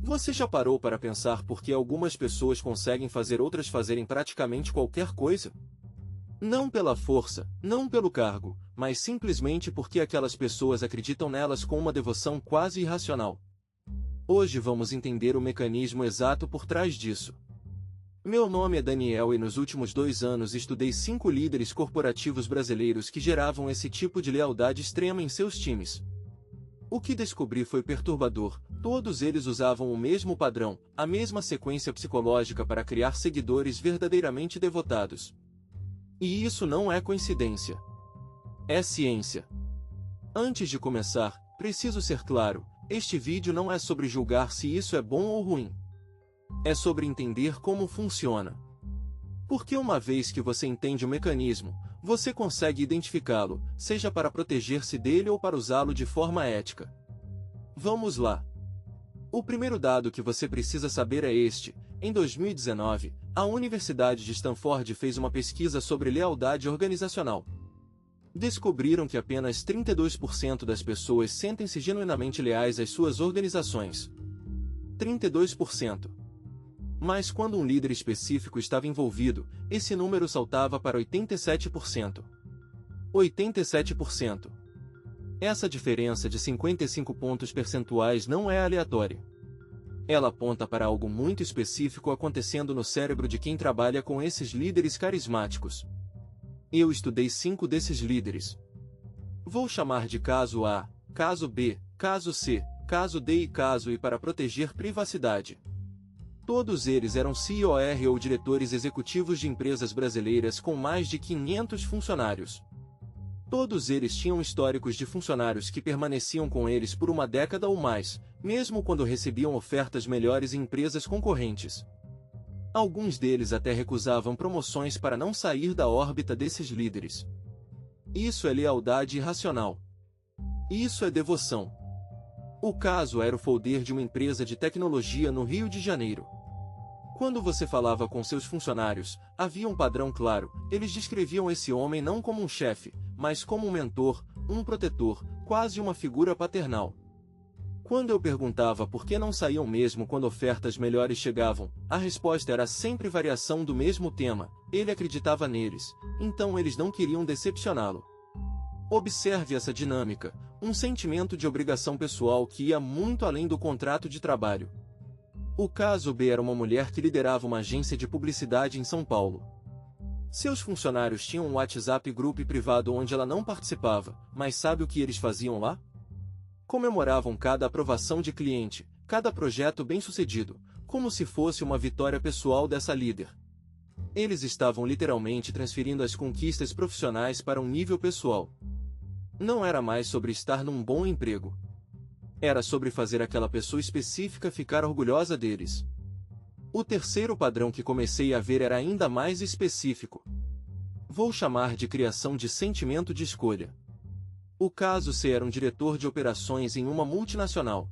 Você já parou para pensar por que algumas pessoas conseguem fazer outras fazerem praticamente qualquer coisa? Não pela força, não pelo cargo, mas simplesmente porque aquelas pessoas acreditam nelas com uma devoção quase irracional. Hoje vamos entender o mecanismo exato por trás disso. Meu nome é Daniel e nos últimos 2 anos estudei 5 líderes corporativos brasileiros que geravam esse tipo de lealdade extrema em seus times. O que descobri foi perturbador. Todos eles usavam o mesmo padrão, a mesma sequência psicológica para criar seguidores verdadeiramente devotados. E isso não é coincidência. É ciência. Antes de começar, preciso ser claro, este vídeo não é sobre julgar se isso é bom ou ruim. É sobre entender como funciona. Porque uma vez que você entende o mecanismo, você consegue identificá-lo, seja para proteger-se dele ou para usá-lo de forma ética. Vamos lá. O primeiro dado que você precisa saber é este. Em 2019, a Universidade de Stanford fez uma pesquisa sobre lealdade organizacional. Descobriram que apenas 32% das pessoas sentem-se genuinamente leais às suas organizações. 32%. Mas quando um líder específico estava envolvido, esse número saltava para 87%. 87%. Essa diferença de 55 pontos percentuais não é aleatória. Ela aponta para algo muito específico acontecendo no cérebro de quem trabalha com esses líderes carismáticos. Eu estudei 5 desses líderes. Vou chamar de caso A, caso B, caso C, caso D e caso I para proteger privacidade. Todos eles eram CEOs ou diretores executivos de empresas brasileiras com mais de 500 funcionários. Todos eles tinham históricos de funcionários que permaneciam com eles por uma década ou mais, mesmo quando recebiam ofertas melhores em empresas concorrentes. Alguns deles até recusavam promoções para não sair da órbita desses líderes. Isso é lealdade irracional. Isso é devoção. O caso era o folder de uma empresa de tecnologia no Rio de Janeiro. Quando você falava com seus funcionários, havia um padrão claro. Eles descreviam esse homem não como um chefe, mas como um mentor, um protetor, quase uma figura paternal. Quando eu perguntava por que não saíam mesmo quando ofertas melhores chegavam, a resposta era sempre variação do mesmo tema. Ele acreditava neles, então eles não queriam decepcioná-lo. Observe essa dinâmica, um sentimento de obrigação pessoal que ia muito além do contrato de trabalho. O caso B era uma mulher que liderava uma agência de publicidade em São Paulo. Seus funcionários tinham um WhatsApp grupo privado onde ela não participava, mas sabe o que eles faziam lá? Comemoravam cada aprovação de cliente, cada projeto bem-sucedido, como se fosse uma vitória pessoal dessa líder. Eles estavam literalmente transferindo as conquistas profissionais para um nível pessoal. Não era mais sobre estar num bom emprego. Era sobre fazer aquela pessoa específica ficar orgulhosa deles. O terceiro padrão que comecei a ver era ainda mais específico. Vou chamar de criação de sentimento de escolha. O caso C era um diretor de operações em uma multinacional.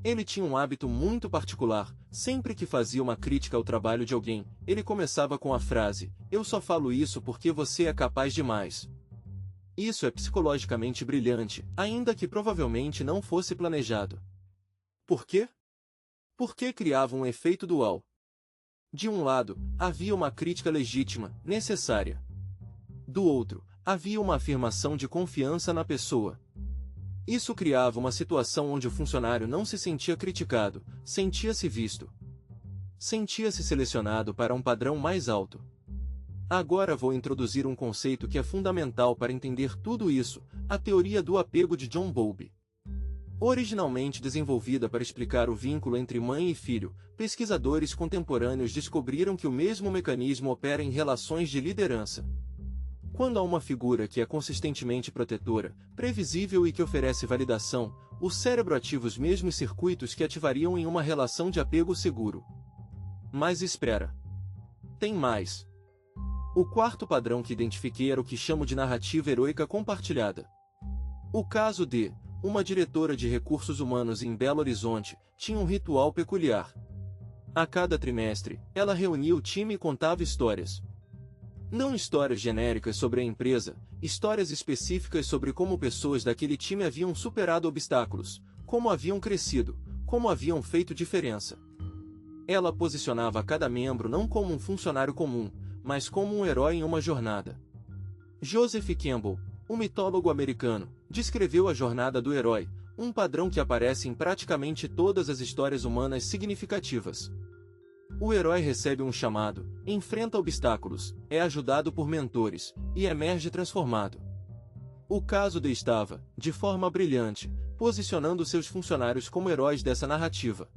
Ele tinha um hábito muito particular. Sempre que fazia uma crítica ao trabalho de alguém, ele começava com a frase: "Eu só falo isso porque você é capaz demais." Isso é psicologicamente brilhante, ainda que provavelmente não fosse planejado. Por quê? Porque criava um efeito dual. De um lado, havia uma crítica legítima, necessária. Do outro, havia uma afirmação de confiança na pessoa. Isso criava uma situação onde o funcionário não se sentia criticado, sentia-se visto. Sentia-se selecionado para um padrão mais alto. Agora vou introduzir um conceito que é fundamental para entender tudo isso, a teoria do apego de John Bowlby. Originalmente desenvolvida para explicar o vínculo entre mãe e filho, pesquisadores contemporâneos descobriram que o mesmo mecanismo opera em relações de liderança. Quando há uma figura que é consistentemente protetora, previsível e que oferece validação, o cérebro ativa os mesmos circuitos que ativariam em uma relação de apego seguro. Mas espera. Tem mais. O quarto padrão que identifiquei era o que chamo de narrativa heroica compartilhada. O caso de uma diretora de recursos humanos em Belo Horizonte tinha um ritual peculiar. A cada trimestre, ela reunia o time e contava histórias. Não histórias genéricas sobre a empresa, histórias específicas sobre como pessoas daquele time haviam superado obstáculos, como haviam crescido, como haviam feito diferença. Ela posicionava cada membro não como um funcionário comum, mas como um herói em uma jornada. Joseph Campbell, um mitólogo americano, descreveu a jornada do herói, um padrão que aparece em praticamente todas as histórias humanas significativas. O herói recebe um chamado, enfrenta obstáculos, é ajudado por mentores, e emerge transformado. O caso de estava, de forma brilhante, posicionando seus funcionários como heróis dessa narrativa.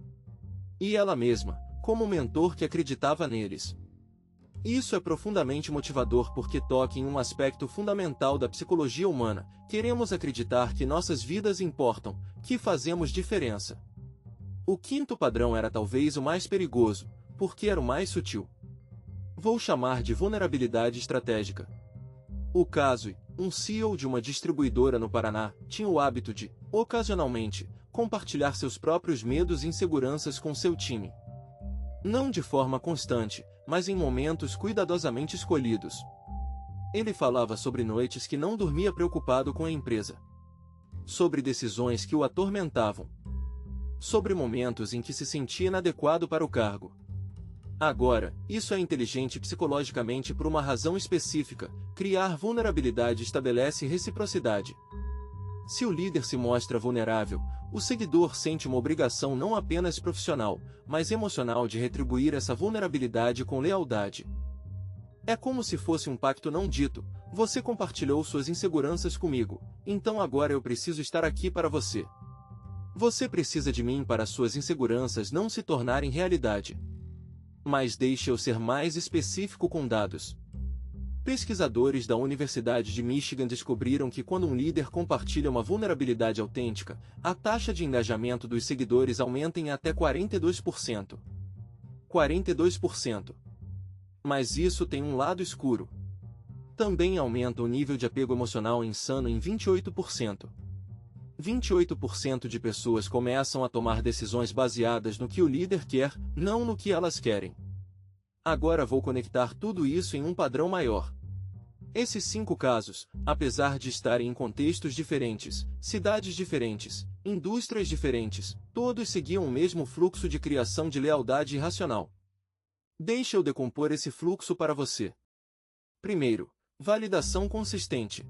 E ela mesma, como um mentor que acreditava neles. Isso é profundamente motivador porque toca em um aspecto fundamental da psicologia humana. Queremos acreditar que nossas vidas importam, que fazemos diferença. O quinto padrão era talvez o mais perigoso, porque era o mais sutil. Vou chamar de vulnerabilidade estratégica. O caso, um CEO de uma distribuidora no Paraná, tinha o hábito de, ocasionalmente, compartilhar seus próprios medos e inseguranças com seu time. Não de forma constante, mas em momentos cuidadosamente escolhidos. Ele falava sobre noites que não dormia preocupado com a empresa. Sobre decisões que o atormentavam. Sobre momentos em que se sentia inadequado para o cargo. Agora, isso é inteligente psicologicamente por uma razão específica: criar vulnerabilidade estabelece reciprocidade. Se o líder se mostra vulnerável, o seguidor sente uma obrigação não apenas profissional, mas emocional de retribuir essa vulnerabilidade com lealdade. É como se fosse um pacto não dito: você compartilhou suas inseguranças comigo, então agora eu preciso estar aqui para você. Você precisa de mim para suas inseguranças não se tornarem realidade. Mas deixe eu ser mais específico com dados. Pesquisadores da Universidade de Michigan descobriram que quando um líder compartilha uma vulnerabilidade autêntica, a taxa de engajamento dos seguidores aumenta em até 42%. 42%. Mas isso tem um lado escuro. Também aumenta o nível de apego emocional insano em 28%. 28% de pessoas começam a tomar decisões baseadas no que o líder quer, não no que elas querem. Agora vou conectar tudo isso em um padrão maior. Esses 5 casos, apesar de estarem em contextos diferentes, cidades diferentes, indústrias diferentes, todos seguiam o mesmo fluxo de criação de lealdade irracional. Deixa eu decompor esse fluxo para você. Primeiro, validação consistente.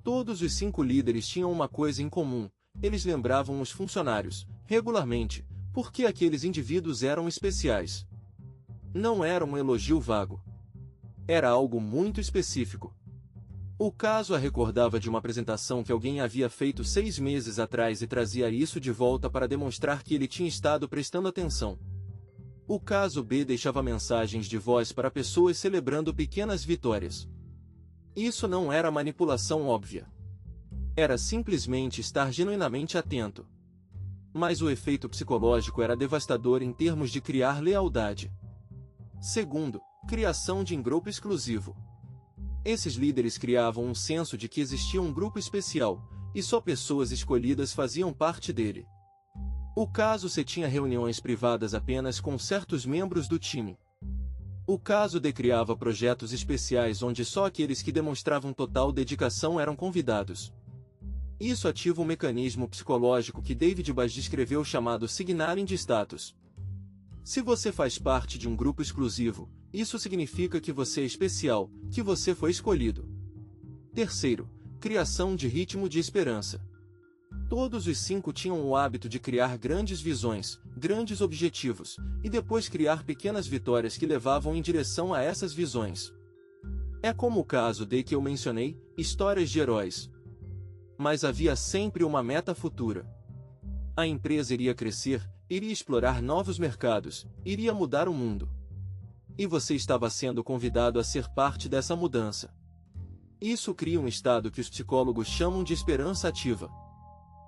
Todos os 5 líderes tinham uma coisa em comum: eles lembravam os funcionários, regularmente, porque aqueles indivíduos eram especiais. Não era um elogio vago. Era algo muito específico. O caso a recordava de uma apresentação que alguém havia feito 6 meses atrás e trazia isso de volta para demonstrar que ele tinha estado prestando atenção. O caso B deixava mensagens de voz para pessoas celebrando pequenas vitórias. Isso não era manipulação óbvia. Era simplesmente estar genuinamente atento. Mas o efeito psicológico era devastador em termos de criar lealdade. Segundo, criação de um grupo exclusivo. Esses líderes criavam um senso de que existia um grupo especial, e só pessoas escolhidas faziam parte dele. O caso C tinha reuniões privadas apenas com certos membros do time. O caso D criava projetos especiais onde só aqueles que demonstravam total dedicação eram convidados. Isso ativa um mecanismo psicológico que David Bass descreveu chamado signaling de status. Se você faz parte de um grupo exclusivo, isso significa que você é especial, que você foi escolhido. Terceiro, criação de ritmo de esperança. Todos os 5 tinham o hábito de criar grandes visões, grandes objetivos, e depois criar pequenas vitórias que levavam em direção a essas visões. É como o caso de que eu mencionei, histórias de heróis. Mas havia sempre uma meta futura. A empresa iria crescer, iria explorar novos mercados, iria mudar o mundo. E você estava sendo convidado a ser parte dessa mudança. Isso cria um estado que os psicólogos chamam de esperança ativa.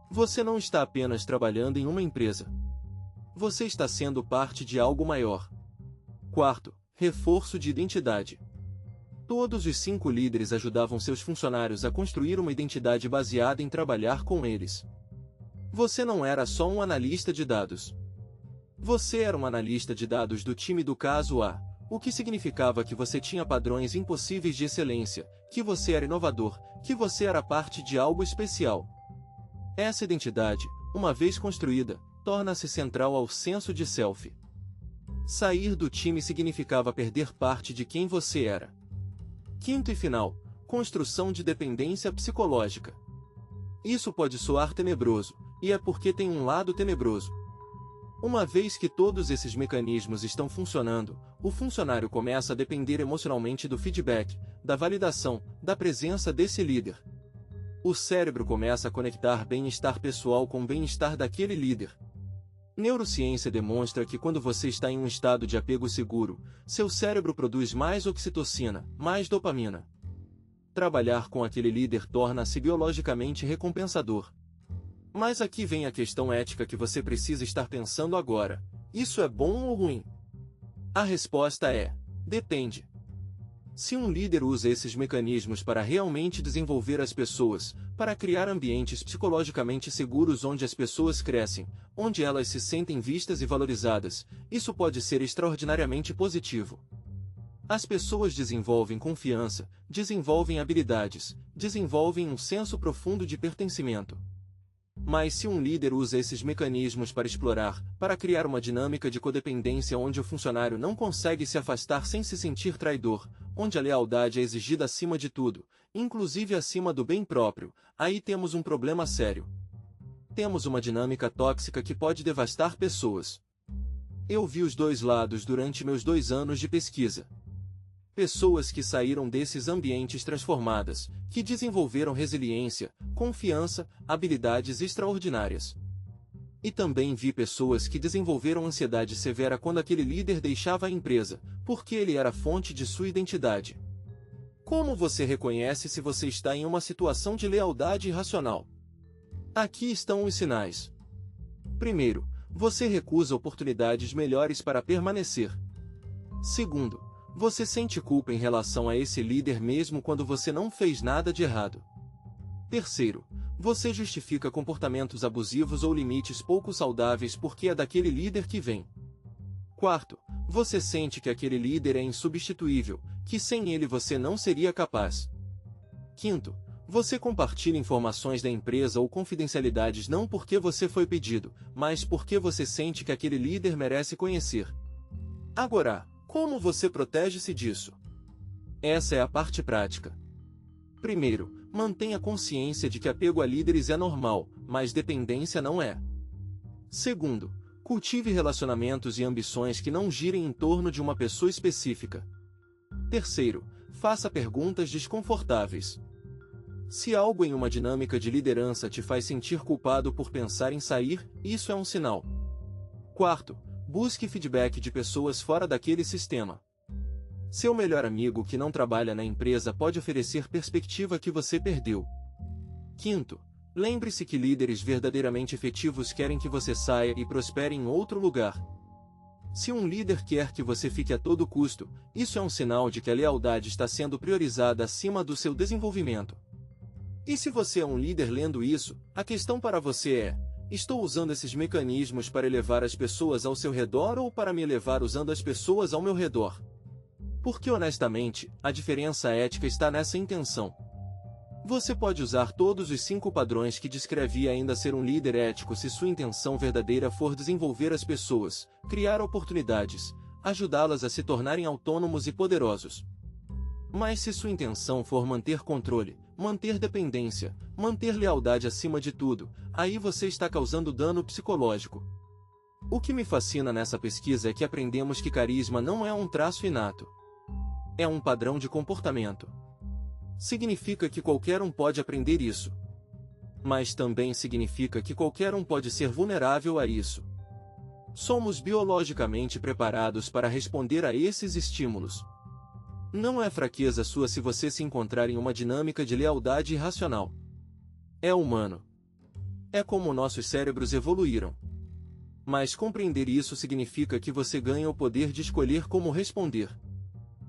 Você não está apenas trabalhando em uma empresa. Você está sendo parte de algo maior. Quarto, reforço de identidade. Todos os 5 líderes ajudavam seus funcionários a construir uma identidade baseada em trabalhar com eles. Você não era só um analista de dados. Você era um analista de dados do time do caso A, o que significava que você tinha padrões impossíveis de excelência, que você era inovador, que você era parte de algo especial. Essa identidade, uma vez construída, torna-se central ao senso de self. Sair do time significava perder parte de quem você era. Quinto e final, construção de dependência psicológica. Isso pode soar tenebroso, e é porque tem um lado tenebroso. Uma vez que todos esses mecanismos estão funcionando, o funcionário começa a depender emocionalmente do feedback, da validação, da presença desse líder. O cérebro começa a conectar bem-estar pessoal com bem-estar daquele líder. Neurociência demonstra que quando você está em um estado de apego seguro, seu cérebro produz mais oxitocina, mais dopamina. Trabalhar com aquele líder torna-se biologicamente recompensador. Mas aqui vem a questão ética que você precisa estar pensando agora. Isso é bom ou ruim? A resposta é: depende. Se um líder usa esses mecanismos para realmente desenvolver as pessoas, para criar ambientes psicologicamente seguros onde as pessoas crescem, onde elas se sentem vistas e valorizadas, isso pode ser extraordinariamente positivo. As pessoas desenvolvem confiança, desenvolvem habilidades, desenvolvem um senso profundo de pertencimento. Mas se um líder usa esses mecanismos para explorar, para criar uma dinâmica de codependência onde o funcionário não consegue se afastar sem se sentir traidor, onde a lealdade é exigida acima de tudo, inclusive acima do bem próprio, aí temos um problema sério. Temos uma dinâmica tóxica que pode devastar pessoas. Eu vi os dois lados durante meus 2 anos de pesquisa. Pessoas que saíram desses ambientes transformadas, que desenvolveram resiliência, confiança, habilidades extraordinárias. E também vi pessoas que desenvolveram ansiedade severa quando aquele líder deixava a empresa, porque ele era a fonte de sua identidade. Como você reconhece se você está em uma situação de lealdade irracional? Aqui estão os sinais. Primeiro, você recusa oportunidades melhores para permanecer. Segundo, você sente culpa em relação a esse líder mesmo quando você não fez nada de errado. Terceiro, você justifica comportamentos abusivos ou limites pouco saudáveis porque é daquele líder que vem. Quarto, você sente que aquele líder é insubstituível, que sem ele você não seria capaz. Quinto, você compartilha informações da empresa ou confidencialidades não porque você foi pedido, mas porque você sente que aquele líder merece conhecer. Agora, como você protege-se disso? Essa é a parte prática. Primeiro, mantenha consciência de que apego a líderes é normal, mas dependência não é. Segundo, cultive relacionamentos e ambições que não girem em torno de uma pessoa específica. Terceiro, faça perguntas desconfortáveis. Se algo em uma dinâmica de liderança te faz sentir culpado por pensar em sair, isso é um sinal. Quarto, busque feedback de pessoas fora daquele sistema. Seu melhor amigo que não trabalha na empresa pode oferecer perspectiva que você perdeu. Quinto, lembre-se que líderes verdadeiramente efetivos querem que você saia e prospere em outro lugar. Se um líder quer que você fique a todo custo, isso é um sinal de que a lealdade está sendo priorizada acima do seu desenvolvimento. E se você é um líder lendo isso, a questão para você é: estou usando esses mecanismos para elevar as pessoas ao seu redor ou para me elevar usando as pessoas ao meu redor? Porque honestamente, a diferença ética está nessa intenção. Você pode usar todos os 5 padrões que descrevi e ainda ser um líder ético se sua intenção verdadeira for desenvolver as pessoas, criar oportunidades, ajudá-las a se tornarem autônomos e poderosos. Mas se sua intenção for manter controle, manter dependência, manter lealdade acima de tudo, aí você está causando dano psicológico. O que me fascina nessa pesquisa é que aprendemos que carisma não é um traço inato. É um padrão de comportamento. Significa que qualquer um pode aprender isso. Mas também significa que qualquer um pode ser vulnerável a isso. Somos biologicamente preparados para responder a esses estímulos. Não é fraqueza sua se você se encontrar em uma dinâmica de lealdade irracional. É humano. É como nossos cérebros evoluíram. Mas compreender isso significa que você ganha o poder de escolher como responder.